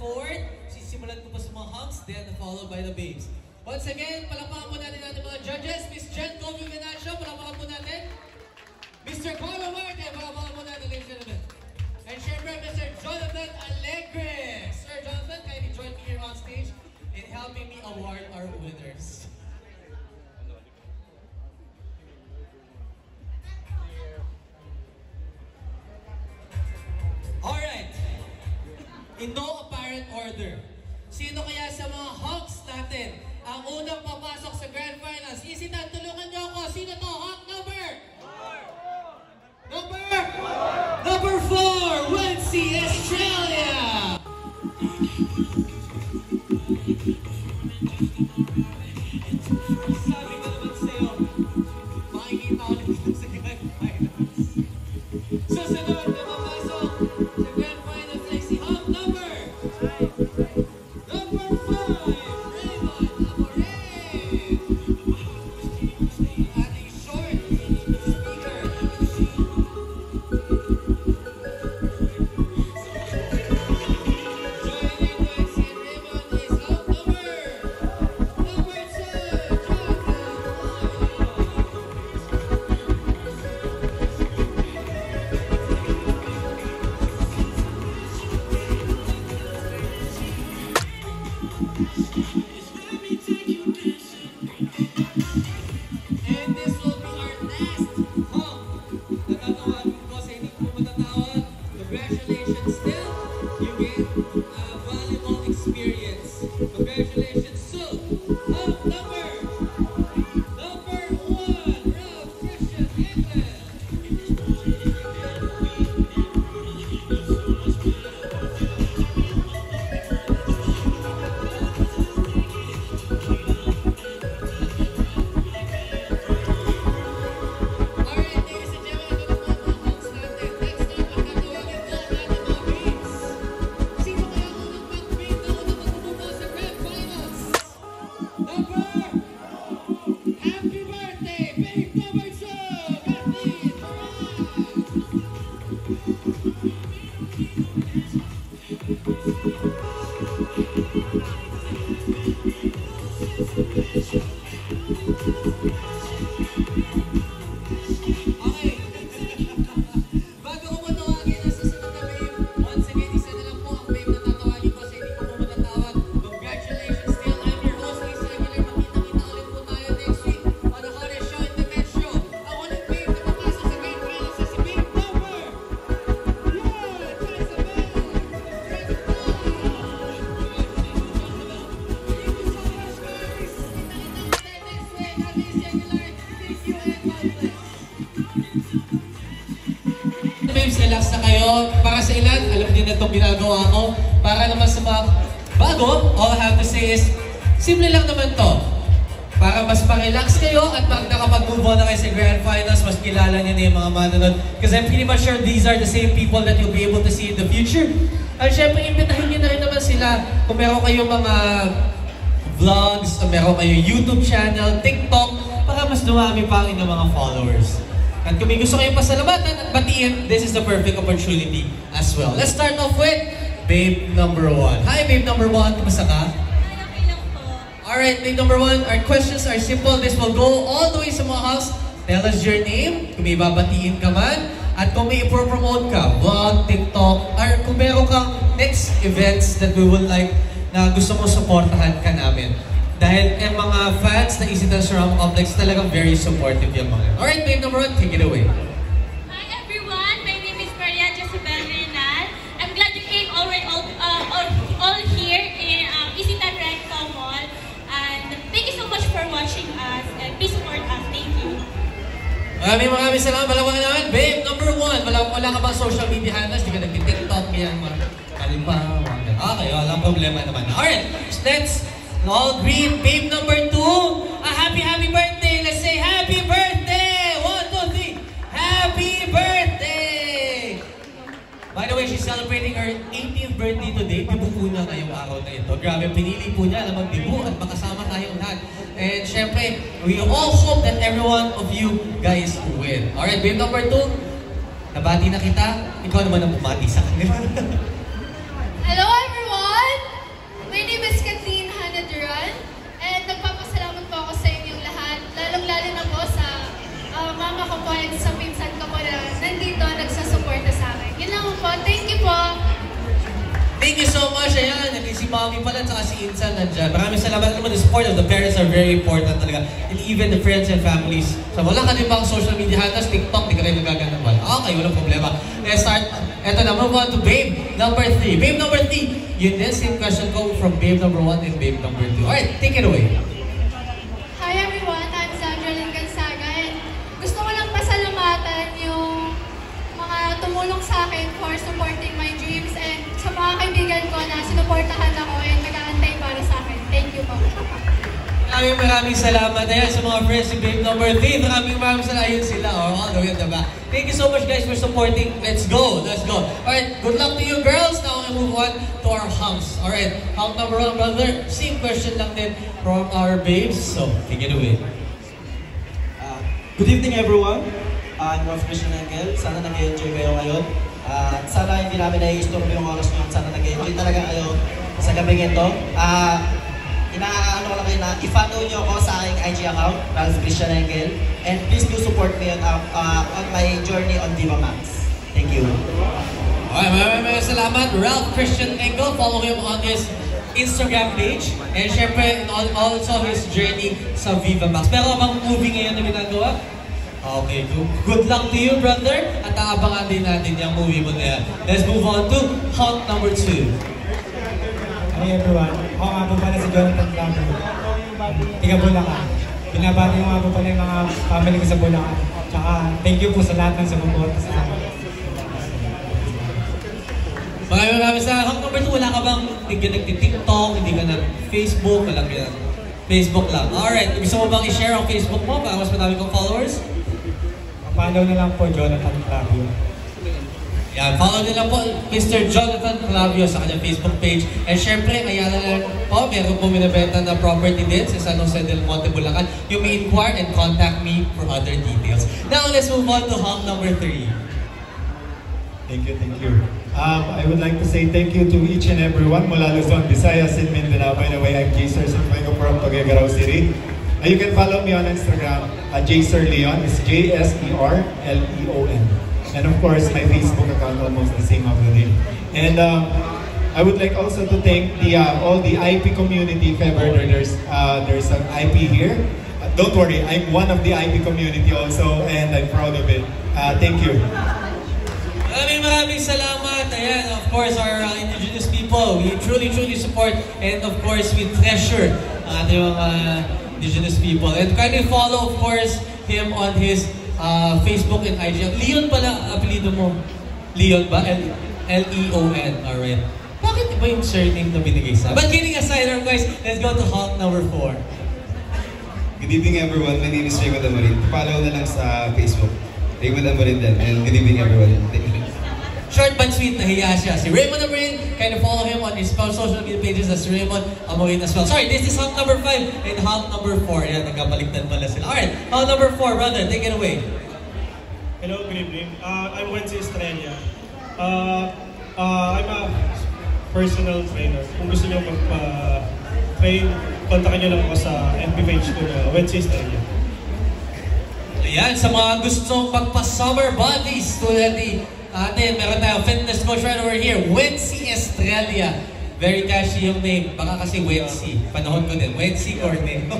forward. Sisimulan ko pa sa mga hunks, then followed by the babes. Once again, palakpakan po natin ating mga judges. Miss Jen Kobe Venancio, palakpakan po natin. Mr. Carlo Marte, palakpakan po natin, ladies and gentlemen. And syempre, Mr. Jonathan Alegre. Sir Jonathan, kindly join me here on stage in helping me award our winners. Alright. In no apparent order, sino kaya sa mga Hawks natin ang unang papasok sa Grand Finals? Isitan, tulungan niyo ako. Sino to? Hawk number? Number 4, Wency, Australia! Sabi ko naman sa'yo, makikita ko dito sa Grand Finals. Susunod na papasok sa Grand Finals ay si Hawk number 5, Raymond Amore! Ating short speaker. And this will be our last hawk. Natatawagin ko sa hindi ko matatawag. Congratulations still. You get a valuable experience. Congratulations. So, hawk number 1, Ralph Christian England. Okay. Bago ko matawagin ang susunod na babe, once again, isa na lang po ang babe na tatawagin ko sa hindi ko po matatawag. Congratulations still. I'm your host, Lisa Aguilar. Magkita-kita ulit po tayo next week on the hottest show in the Metro. Ang unang babe na papasok sa Grand Finals is si babe number 1, babes, relax na kayo. Para sa ilan, alam din na itong ginagawa ko. Para naman sa mga bago, all I have to say is, simple lang naman to. Para mas pa-relax kayo at pag nakapag-move on na kayo sa Grand Finals, mas kilala niyo na yung mga manunod. Because I'm pretty much sure these are the same people that you'll be able to see in the future. At syempre, imbitahin niyo na rin naman sila kung meron kayong mga vlogs, kung meron kayong YouTube channel, TikTok, para mas dumami pa ang inyong mga followers. At kung may gusto kayong pasalamatan at batiin, this is the perfect opportunity as well. Let's start off with babe number 1. Hi, babe number 1. Kumusta ka? Okay lang po. Alright, babe number 1. Our questions are simple. This will go all the way sa mga house. Tell us your name, kung may babatiin ka man, at kung may ipropromote ka, vlog, TikTok, or kung meron kang next events that we would like na gusto mo supportahan ka namin. Dahil yung mga fans na Isitan Surround Complex talagang very supportive yung mga. Alright, babe number 1, take it away. Hi everyone, my name is Maria Josabel Renal. I'm glad you came all here in Isitan Recto Mall. And thank you so much for watching us and please support us. Thank you. Maraming salamat. Malawakan namin. Babe number 1, wala ka bang social media handles? Di ka nag-TikTok, yan, kalimpa, okay, walang problema naman. Alright, next. All green, babe number 2. A happy birthday. Let's say happy birthday. 1, 2, 3. Happy birthday. By the way, she's celebrating her 18th birthday today. Dibu po niya ngayong araw na ito. Grabe, pinili po niya na magdibu at makasama tayong lahat. And syempre, we all hope that every one of you guys win. Alright, babe number 2. Nabati na kita. Ikaw naman ang bumati sa kanila. Hello everyone! you so much. Ayan, si Mommy pala at saka si Insan nandyan. Maraming salamat naman. The support of the parents are very important talaga. And even the friends and families. So wala ka din bang social media handles, TikTok, di ka rin nagagana ba? Okay, walang problema. Let's start. Eto na, move on to Babe number 3. Babe number 3. Yun din, same question ko from Babe number 1 and Babe number 2. Alright, take it away. Hi everyone, I'm Sandra Lynn Gonzaga and gusto ko lang pasalamatan yung mga tumulong sa akin for supporting my dreams and sa mga kaibigan ko na sinuportahan ako and nag-aantay para sa akin. Thank you po. Maraming salamat. Ayan, sa mga friends si Babe number 3. Maraming salamat. Ayun sila. All the way at the back. Thank you so much guys for supporting. Let's go. Let's go. Alright, good luck to you girls. Now we move on to our hunks. Alright, hunk number 1, brother. Same question lang din from our babes. So, take it away. Good evening everyone. I'm Rolf Christian Engel. Sana nag-enjoy kayo ngayon. At sana hindi namin nai-istorbo yung oras nyo. Sana nag-enjoy talaga kayo sa gabing ito. Inaano ko lang kayo na i-follow nyo ako sa aking IG account, Ralph Christian Engel. And please do support me on my journey on Viva Max. Thank you. Alright, maraming salamat. Ralph Christian Engel. Follow him on his Instagram page. And syempre, also his journey sa Viva Max. Pero bang movie ngayon na ginagawa? Okay, good luck to you, brother. At aabangan din natin yung movie mo na yan. Let's move on to hunk number 2. Hi everyone, ako nga po pala si Jonathan Flavio. Tiga Bulacan. Binabati ko nga po pala yung mga family ko sa Bulacan. Tsaka thank you po sa lahat ng sumuporta sa akin. Maraming sa hunk number 2. Wala ka bang nagti-TikTok, hindi ka na Facebook, wala ka na Facebook lang. Alright, gusto mo bang i-share ang Facebook mo para mas madami kong followers? Follow na lang po Jonathan Flavio. Yan, follow nila po Mr. Jonathan Clavio sa kanyang Facebook page. And syempre, ayan na lang po, meron po minabenta na property din sa San Jose del Monte, Bulacan. You may inquire and contact me for other details. Now, let's move on to hunk number 3. Thank you, thank you. I would like to say thank you to each and everyone mula Luzon, Visayas, and Mindanao. By the way, I'm Jaser Sanfuego from Tuguegarao City. You can follow me on Instagram at Jaser Leon. It's J-S-E-R-L-E-O-N. And of course, my Facebook account almost the same of the name. And I would like also to thank all the IP community. If ever there's an IP here, don't worry, I'm one of the IP community also, and I'm proud of it. Thank you. Maraming salamat. Ayan, of course, our indigenous people, we truly support, and of course, we treasure ating mga indigenous people. And kindly follow, of course, him on his Facebook and IG. Leon pala, apelido mo. Leon ba? L-E-O-N. Alright. Bakit iba yung surname na binigay sa? But kidding aside, guys, let's go to hunk number 4. Good evening everyone, my name is Raymond Amorin. Follow na lang sa Facebook. Raymond Amorin din. And good evening everyone. Thank you. Short but sweet, nahiya siya. Si Raymond Amorin, kind of follow him on his social media pages as Raymond Amorin as well. Sorry, this is hunk number 5 and hunk number 4. Yan, nagkabaliktad pala sila. Alright, hunk number 4, brother, take it away. Hello, good evening. I'm Wency Estrella. I'm a personal trainer. Kung gusto niyo magpa-train, kontakin niyo lang ako sa FB page ko na Wency Estrella. Ayan, sa mga gustong magpa-summer bodies tulad ni atin, meron tayong fitness coach right over here, Wency Estrella. Very catchy yung name. Baka kasi Wency. Panahon ko din. Wency Corne.